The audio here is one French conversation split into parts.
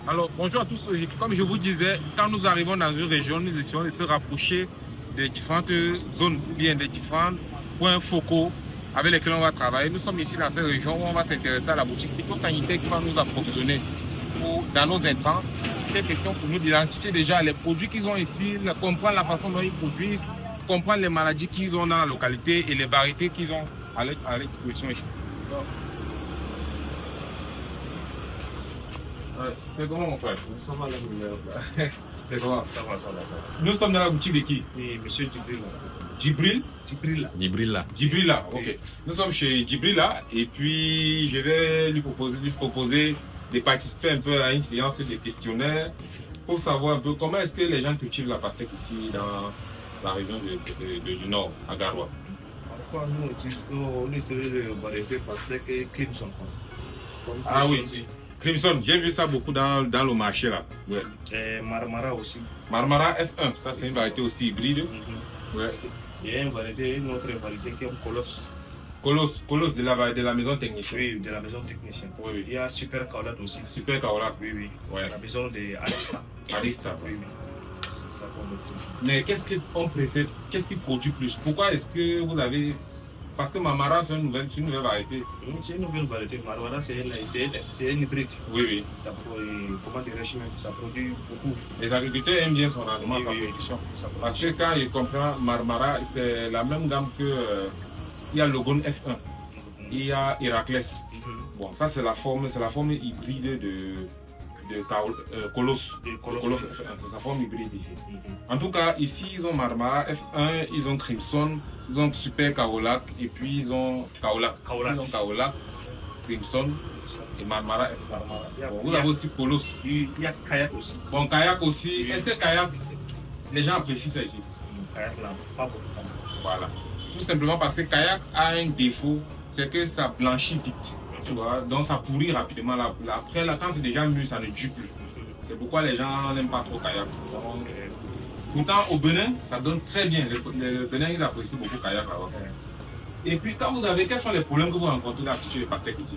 Alors, bonjour à tous. Comme je vous disais, quand nous arrivons dans une région, nous essayons de se rapprocher des différentes zones ou bien des différents points focaux avec lesquels on va travailler. Nous sommes ici dans cette région où on va s'intéresser à la boutique phytosanitaire qui va nous approvisionner dans nos intrants. C'est question pour nous d'identifier déjà les produits qu'ils ont ici, comprendre la façon dont ils produisent, comprendre les maladies qu'ils ont dans la localité et les variétés qu'ils ont à l'exposition ici. C'est comment mon frère? Nous sommes à la lumière. C'est comment? Ça va. Nous sommes dans la boutique de qui? Et monsieur Djibril? Djibrila. Ok. Oui. Nous sommes chez Djibrila et puis je vais lui proposer de participer un peu à une séance de questionnaire pour savoir un peu comment est-ce que les gens cultivent la pastèque ici dans la région du Nord, à Garoua. Parfois, nous utilisons les variétés pastèque et Crimson. Ah oui. Crimson, j'ai vu ça beaucoup dans le marché là. Ouais. Et Marmara aussi. Marmara F1, ça c'est une variété aussi hybride. Ouais. Il y a une autre variété qui est Colosse. Colosse de la maison technicienne. Oui, de la maison technicienne. Oui. Il y a Super Kaolat aussi. Super Kaolat. Oui. Ouais. La maison de Arista. Oui. C'est ça qu'on utilise. Mais qu'est-ce qu'on préfère? Qu'est-ce qui produit plus? Pourquoi est-ce que vous avez... Parce que Marmara, c'est une nouvelle variété. C'est une nouvelle variété. Marmara, c'est une hybride. Oui. Ça produit beaucoup. Les agriculteurs aiment bien son rendement, sa production. Parce que quand ils comprennent Marmara, c'est la même gamme que... il y a le Logone F1. Il y a Héraclès. Bon, ça c'est la forme hybride de Colosse. C'est sa forme hybride ici. En tout cas, ici, ils ont Marmara F1, ils ont Crimson, ils ont Super Kaolat et puis ils ont Kaolat. Ils ont Kaolat, Crimson et Marmara F1. Bon, vous avez aussi Colosse. Il y a Kayak aussi. Bon, Kayak aussi. Est-ce que Kayak, les gens apprécient ça ici? Kayak là, pas beaucoup. Voilà. Tout simplement parce que Kayak a un défaut, c'est que ça blanchit vite. Tu vois, donc ça pourrit rapidement. Après, quand c'est déjà mûr, ça ne dure plus. C'est pourquoi les gens n'aiment pas trop Kayak. Donc, pourtant, au Bénin, ça donne très bien. Le Bénin, ils apprécient beaucoup Kayak là-bas. Et puis, quels sont les problèmes que vous rencontrez dans la culture de pastèque ici?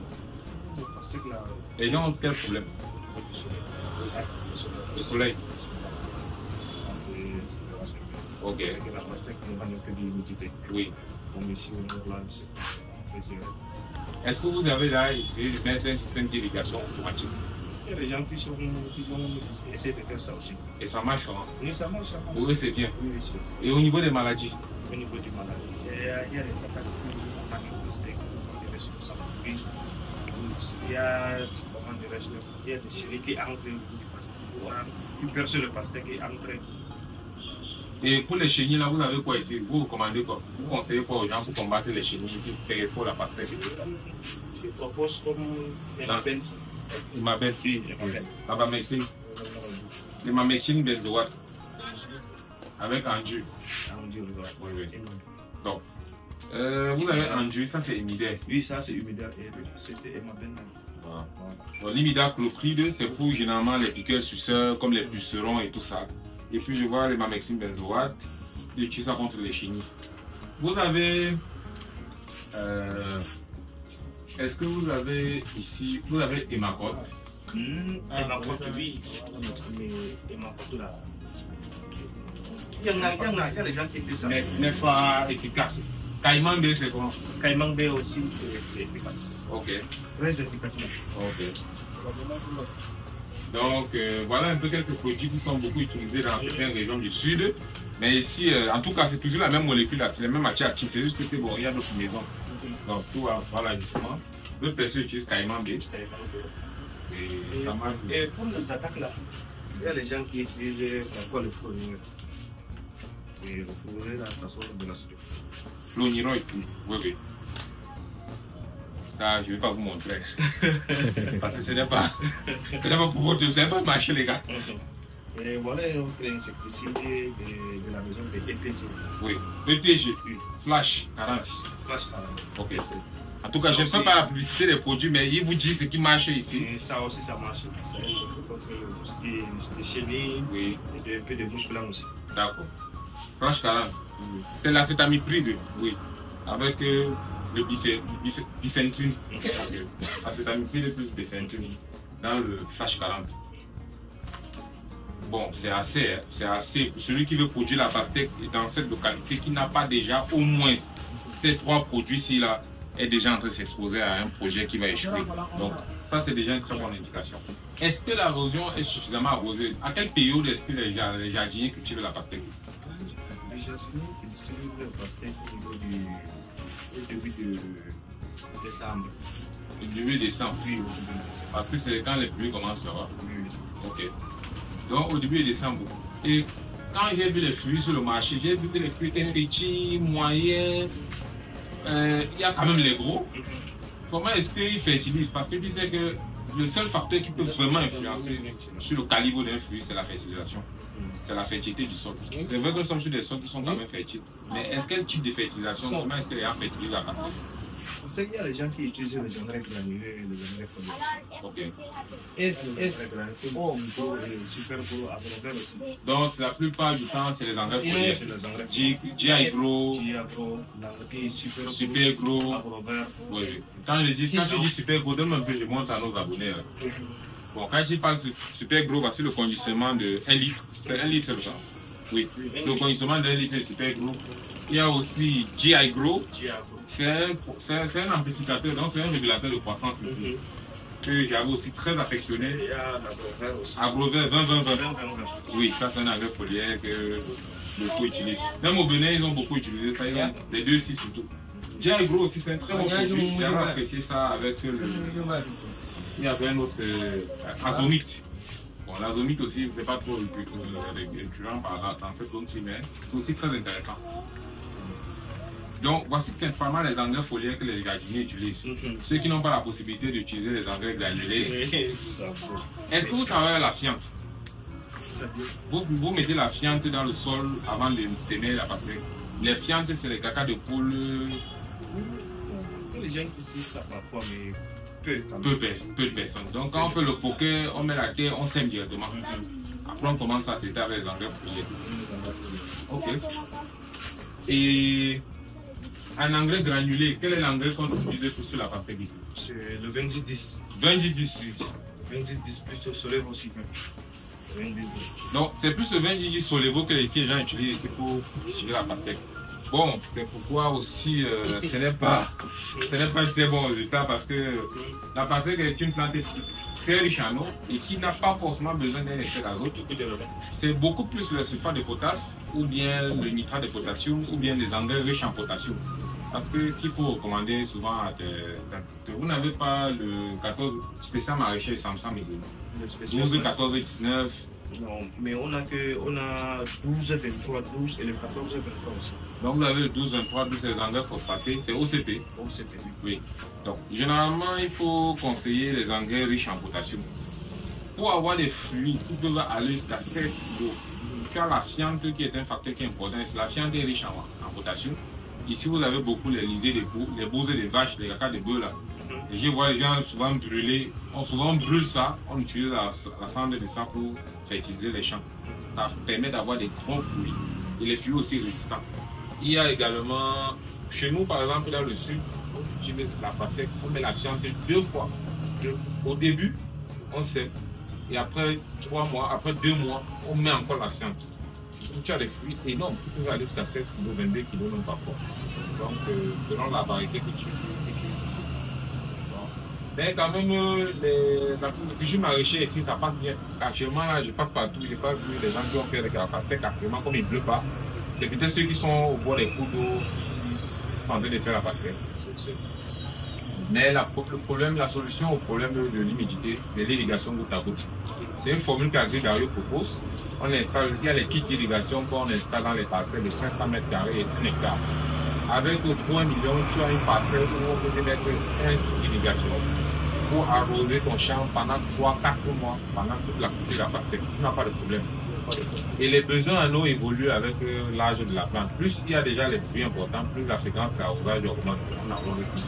Les gens ont quel problème? Le soleil. Ok. C'est que la pastèque ne va que de l'humidité. Oui. Comme ici, on l'a ici. Est-ce que vous avez là essayé de mettre un système d'irrigation automatique? Il y a des gens qui ont essayé de faire ça aussi. Et ça marche, hein? Oui, ça marche. Oui, c'est bien. Oui, c'est bien. Et au niveau des maladies? Au niveau des maladies, il y a des attaques qui attaquent le pastèque. Il y a des chenilles qui entrent du pastèque. Qui percent le pastèque et entrent. Et pour les chenilles, là, vous avez quoi ici? Vous recommandez quoi? Vous conseillez quoi aux gens pour combattre les chenilles qui pègent pour la pastèque? Je propose comme Il m'appelle la Bamexine. Le Mamexine benzoate. Avec Andu. Oui. Donc, vous avez Andu, ça c'est humidaire. Oui, ça c'est humidaire. C'était Emmaben. Voilà. L'imidaclopride, c'est pour généralement les piqueurs suceurs, comme les pucerons et tout ça. Et puis je vois les Mamexine benzoate, j'utilise ça contre les chenilles. Vous avez... est-ce que vous avez ici... Vous avez Hémacote? Hémacote, oui. Mais Hémacote là... Il y a des gens qui font ça. Mais pas efficace. Caïman B, c'est comment? Caïman B aussi, c'est efficace. Ok. Très efficacement. Ok. Donc, voilà un peu quelques produits qui sont beaucoup utilisés dans certaines régions du sud. Mais ici, en tout cas, c'est toujours la même molécule, la même matière active. C'est juste que bon, il y a d'autres maisons. Donc, tout voilà, justement. D'autres personnes utilisent Caïman B. Et ça marche. Et pour nos attaques là, il y a les gens qui utilisent parfois le flonir. Et le flonir là, ça sort de la soupe. Floniroid, oui. Ça, je ne vais pas vous montrer. Parce que ce n'est pas pour votre... Vous n'avez pas marché, les gars. Et voilà un autre insecticide de la maison de ETG. Oui, ETG, Flash 40. Flash 40. Ok. En tout cas, je ne fais pas la publicité des produits, mais il vous dit ce qui marche ici. Et ça aussi, ça marche. Ça contre des chenilles, oui. Et un peu de mouches blanches aussi. D'accord. Flash 40. C'est l'acétamipride, oui. Avec le bifenthrin. Acétamipride plus bifenthrin dans le Flash 40. bon, c'est assez. Pour celui qui veut produire la pastèque dans cette localité, qui n'a pas déjà au moins ces 3 produits-ci là, est déjà en train de s'exposer à un projet qui va échouer. Donc, ça, c'est déjà une très bonne indication. Est-ce que l'érosion est suffisamment arrosée? À quelle période est-ce que les jardiniers cultivent la pastèque? Les jardiniers cultivent la pastèque au niveau du début de décembre. Le début décembre? Oui, au début de décembre. Parce que c'est quand les pluies commencent à voir. Oui. Ok. Donc, au début de décembre. Et quand j'ai vu les fruits sur le marché, j'ai vu que les fruits étaient petits, moyens. Il y a quand même les gros. Comment est-ce qu'ils fertilisent? Parce que tu sais que le seul facteur qui peut vraiment influencer sur le calibre d'un fruit, c'est la fertilisation. C'est la fertilité du sol. C'est vrai que nous sommes sur des sols qui sont quand même fertiles. Mais quel type de fertilisation? Comment est-ce que les gens fertilisent la pastèque? Vous savez qu'il y a les gens qui utilisent les engrais granulés et les engrais foliaires. Ok. Super Gros, Agrovert aussi. Donc, la plupart du temps, c'est les engrais foliaires. C'est les engrais G-Agro, Super Gros, Agrovert. Oui. Quand je dis Super Gros, donne un peu, je montre à nos abonnés. Bon, quand je parle de Super Gros, voici le conditionnement de 1 litre. C'est 1 litre, c'est ça? Oui. Le conditionnement de 1 litre de Super Gros. Il y a aussi GI Grow. C'est un amplificateur, donc c'est un régulateur de croissance. Que j'avais aussi très affectionné. Il y a l'Agrovert aussi. Agrovert 20-20-20. Oui, ça c'est un engrais foliaire que beaucoup utilisent. Même au Bénin, ils ont beaucoup utilisé ça, les 2-6 surtout. GI Grow aussi, c'est un très bon produit. J'avais apprécié ça avec le. Il y avait un autre azomite. Bon, l'azomite aussi, c'est pas trop récurrent dans cette zone-ci, mais c'est aussi très intéressant. Donc, voici principalement les engrais foliaires que les jardiniers utilisent. Ceux qui n'ont pas la possibilité d'utiliser les engrais granulés. Est-ce que vous travaillez la fiente? Vous mettez la fiente dans le sol avant de semer la pastèque. Les fientes, c'est les caca de poule. Les gens utilisent ça parfois, mais peu de personnes. Donc, quand on fait le poker, on met la terre, on sème directement. Après, on commence à traiter avec les engrais foliaires. Ok. Et un engrais granulé, quel est l'engrais qu'on utilise sur la pastèque ici? C'est le 20-10. 20-10. 20-10 plus Solevo aussi. 20-10. Donc, c'est plus le 20-10 Solevo que les gens utilisent ici pour tirer la pastèque. Bon, c'est pourquoi aussi ce n'est pas un très bon résultat parce que la pastèque est une plante très riche en eau et qui n'a pas forcément besoin d'un excès d'azote. C'est beaucoup plus le sulfate de potasse ou bien le nitrate de potassium ou bien les engrais riches en potassium. Parce que qu'il faut recommander souvent à vous n'avez pas le 14 spécial maraîcher Samsam ici. 12, 14, 19. Non, mais on a 12, 23, 12 et le 14, 23 aussi. Donc vous avez le 12, 23, 12 les engrais phosphatés, c'est OCP. OCP, oui. Donc généralement il faut conseiller les engrais riches en potassium. Pour avoir des fruits qui peuvent aller jusqu'à 16 kg, tu as la fiente qui est un facteur qui est important. La fiente est riche en potassium. Ici vous avez beaucoup les lisiers, les bousées des vaches, les caca de bœufs là. Et je vois les gens souvent brûler, on souvent brûle ça, on utilise la cendre de ça pour fertiliser les champs. Ça permet d'avoir des gros fruits et les fruits aussi résistants. Il y a également, chez nous par exemple dans le sud, on utilise la pastèque, on met la fiente 2 fois. Au début, on sème et après 3 mois, après 2 mois, on met encore la fiente. Tu as des fruits énormes, tu peux aller jusqu'à 16 kg, 22 kg même parfois. Donc selon la variété que tu utilises. Mais quand même, la culture maraîchère ici, ça passe bien. Actuellement, là, je passe partout, je n'ai pas vu les gens qui ont fait avec la pastèque actuellement, comme il ne pleut pas. C'est peut-être ceux qui sont au bord des cours d'eau qui sont en train de faire la pastèque. Mais le problème, la solution au problème de l'humidité, c'est l'irrigation goutte à goutte. C'est une formule qu'Agri-Dario propose. On installe, il y a les kits d'irrigation qu'on installe dans les parcelles de 500 mètres carrés et 1 hectare. Avec le 3 millions, tu as une parcelle où on peut mettre un kit d'irrigation pour arroser ton champ pendant 3-4 mois, pendant toute la culture de la pastèque. Tu n'as pas de problème. Et les besoins en eau évoluent avec l'âge de la plante. Plus il y a déjà les fruits importants, plus la fréquence d'arrosage augmente. On arrose plus.